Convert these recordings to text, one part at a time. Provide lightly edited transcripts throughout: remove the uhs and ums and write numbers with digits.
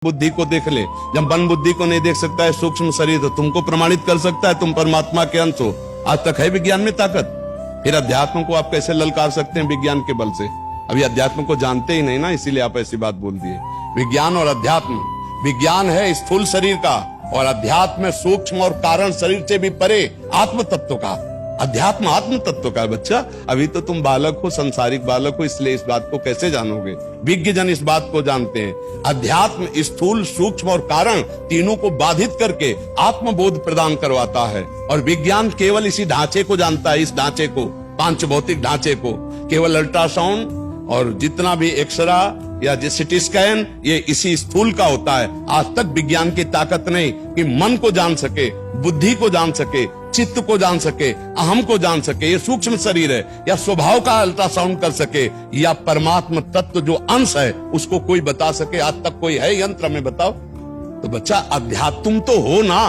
बुद्धि को देख ले। जब मन बुद्धि को नहीं देख सकता है सूक्ष्म शरीर, तो तुमको प्रमाणित कर सकता है तुम परमात्मा के अंश हो। आज तक है विज्ञान में ताकत, फिर अध्यात्म को आप कैसे ललकार सकते हैं विज्ञान के बल से? अभी अध्यात्म को जानते ही नहीं ना, इसीलिए आप ऐसी बात बोल दिए। विज्ञान और अध्यात्म, विज्ञान है स्थूल शरीर का और अध्यात्म सूक्ष्म और कारण शरीर से भी परे आत्म तत्व का। अध्यात्म आत्म तत्व का है बच्चा। अभी तो तुम बालक हो, संसारिक बालक हो, इसलिए इस बात को कैसे जानोगे? विज्ञ जन इस बात को जानते हैं। अध्यात्म स्थूल सूक्ष्म और कारण तीनों को बाधित करके आत्मबोध प्रदान करवाता है, और विज्ञान केवल इसी ढांचे को जानता है। इस ढांचे को, पांच भौतिक ढांचे को, केवल अल्ट्रासाउंड और जितना भी एक्सरा या सिटी स्कैन, ये इसी स्थूल का होता है। आज तक विज्ञान की ताकत नहीं कि मन को जान सके, बुद्धि को जान सके, चित्त को जान सके, अहम को जान सके, ये सूक्ष्म शरीर है, या स्वभाव का अल्ट्रासाउंड कर सके, या परमात्मा तत्व जो अंश है उसको कोई बता सके। आज तक कोई है यंत्र में? बताओ। तो बच्चा अध्यात्म तो हो ना,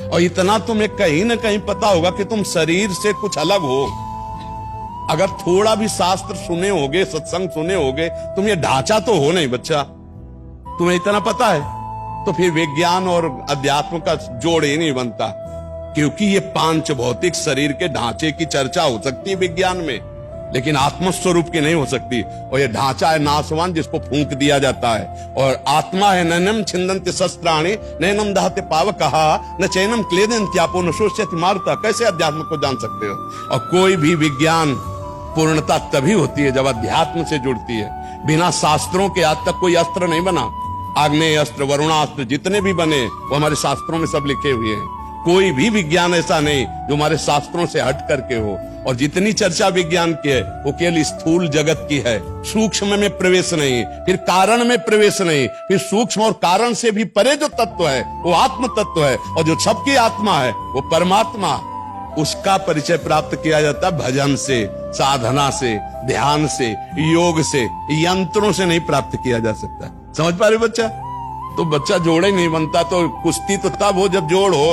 और इतना तुम्हें कहीं ना कहीं पता होगा कि तुम शरीर से कुछ अलग हो। अगर थोड़ा भी शास्त्र सुने होगे, सत्संग सुने होगे, तुम ये ढांचा तो हो नहीं बच्चा, तुम्हें इतना पता है। तो फिर विज्ञान और अध्यात्म का जोड़ ही नहीं बनता, क्योंकि ये पांच भौतिक शरीर के ढांचे की चर्चा हो सकती है विज्ञान में, लेकिन आत्मस्वरूप की नहीं हो सकती। और ये ढांचा है नाशवान, जिसको फूंक दिया जाता है, और आत्मा है नैनम छिंदन्ति शस्त्राणि नैनम दहते पावकः न चैनम क्लेदन्त्यापो न शोष्यति मारुतः। कैसे अध्यात्म को जान सकते हो? और कोई भी विज्ञान पूर्णता तभी होती है जब अध्यात्म से जुड़ती है। बिना शास्त्रों के आज तक कोई अस्त्र नहीं बना। आग्नेय अस्त्र, वरुणास्त्र, जितने भी बने वो हमारे शास्त्रों में सब लिखे हुए हैं। कोई भी विज्ञान ऐसा नहीं जो हमारे शास्त्रों से हट करके हो। और जितनी चर्चा विज्ञान की है वो केवल स्थूल जगत की है, सूक्ष्म में प्रवेश नहीं, फिर कारण में प्रवेश नहीं, फिर सूक्ष्म और कारण से भी परे जो तत्व है वो आत्म तत्व है, और जो सबकी आत्मा है वो परमात्मा। उसका परिचय प्राप्त किया जाता है भजन से, साधना से, ध्यान से, योग से, यंत्रों से नहीं प्राप्त किया जा सकता। समझ पा रहे बच्चा? तो बच्चा जोड़े नहीं बनता, तो कुश्ती तो तब हो जब जोड़ हो।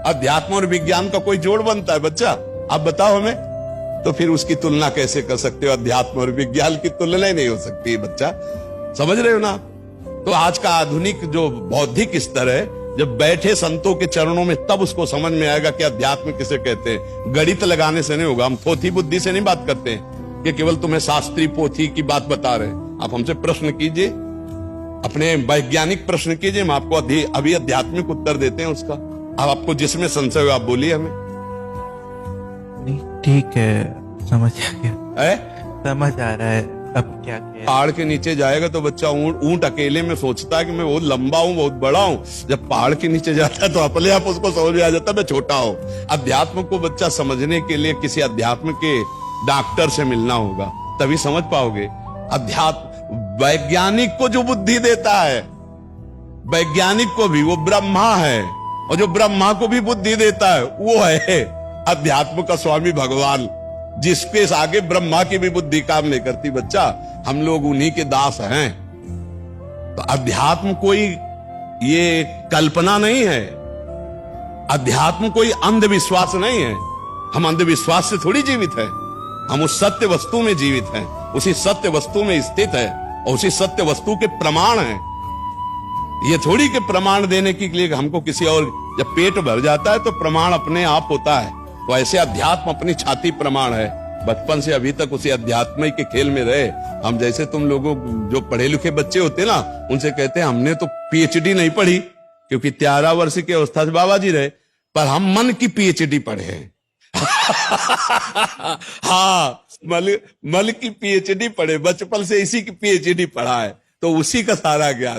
अध्यात्म और विज्ञान का कोई जोड़ बनता है बच्चा? आप बताओ हमें। तो फिर उसकी तुलना कैसे कर सकते हो? अध्यात्म और विज्ञान की तुलना ही नहीं हो सकती है बच्चा। समझ रहे हो ना? तो आज का आधुनिक जो बौद्धिक स्तर है, जब बैठे संतों के चरणों में, तब उसको समझ में आएगा कि अध्यात्म किसे कहते हैं। गणित लगाने से नहीं होगा। हम थोथी बुद्धि से नहीं बात करते हैं कि केवल तुम्हें शास्त्रीय पोथी की बात बता रहे हैं। आप हमसे प्रश्न कीजिए, अपने वैज्ञानिक प्रश्न कीजिए, हम आपको अभी आध्यात्मिक उत्तर देते हैं उसका। अब आपको जिसमें संशय हो आप बोलिए हमें। ठीक है, समझ आ गया है? समझ आ रहा है। अब क्या पहाड़ के नीचे जाएगा तो बच्चा ऊंट अकेले में सोचता है कि मैं बहुत लंबा हूं, बहुत बड़ा हूं। जब पहाड़ के नीचे जाता है तो अपने आप उसको समझ में आ जाता है मैं छोटा हूं। अध्यात्म को बच्चा समझने के लिए किसी अध्यात्म के डॉक्टर से मिलना होगा, तभी समझ पाओगे। अध्यात्म वैज्ञानिक को जो बुद्धि देता है, वैज्ञानिक को भी, वो ब्रह्मा है, और जो ब्रह्मा को भी बुद्धि देता है वो है अध्यात्म का स्वामी भगवान, जिसके आगे ब्रह्मा की भी बुद्धि काम नहीं करती बच्चा। हम लोग उन्हीं के दास हैं। तो अध्यात्म कोई ये कल्पना नहीं है, अध्यात्म कोई अंधविश्वास नहीं है। हम अंधविश्वास से थोड़ी जीवित है, हम उस सत्य वस्तु में जीवित हैं, उसी सत्य वस्तु में स्थित है, और उसी सत्य वस्तु के प्रमाण हैं। ये थोड़ी के प्रमाण देने के लिए हमको किसी और, जब पेट भर जाता है तो प्रमाण अपने आप होता है। तो ऐसे अध्यात्म अपनी छाती प्रमाण है। बचपन से अभी तक उसी अध्यात्म के खेल में रहे। हम जैसे तुम लोगों जो पढ़े लिखे बच्चे होते ना, उनसे कहते हैं हमने तो पीएचडी नहीं पढ़ी, क्योंकि 13 वर्ष की अवस्था से बाबा जी रहे, पर हम मन की पीएचडी पढ़े हैं। हाँ, मन की पीएचडी पढ़े, बचपन से इसी की पीएचडी पढ़ा है, तो उसी का सारा ज्ञान।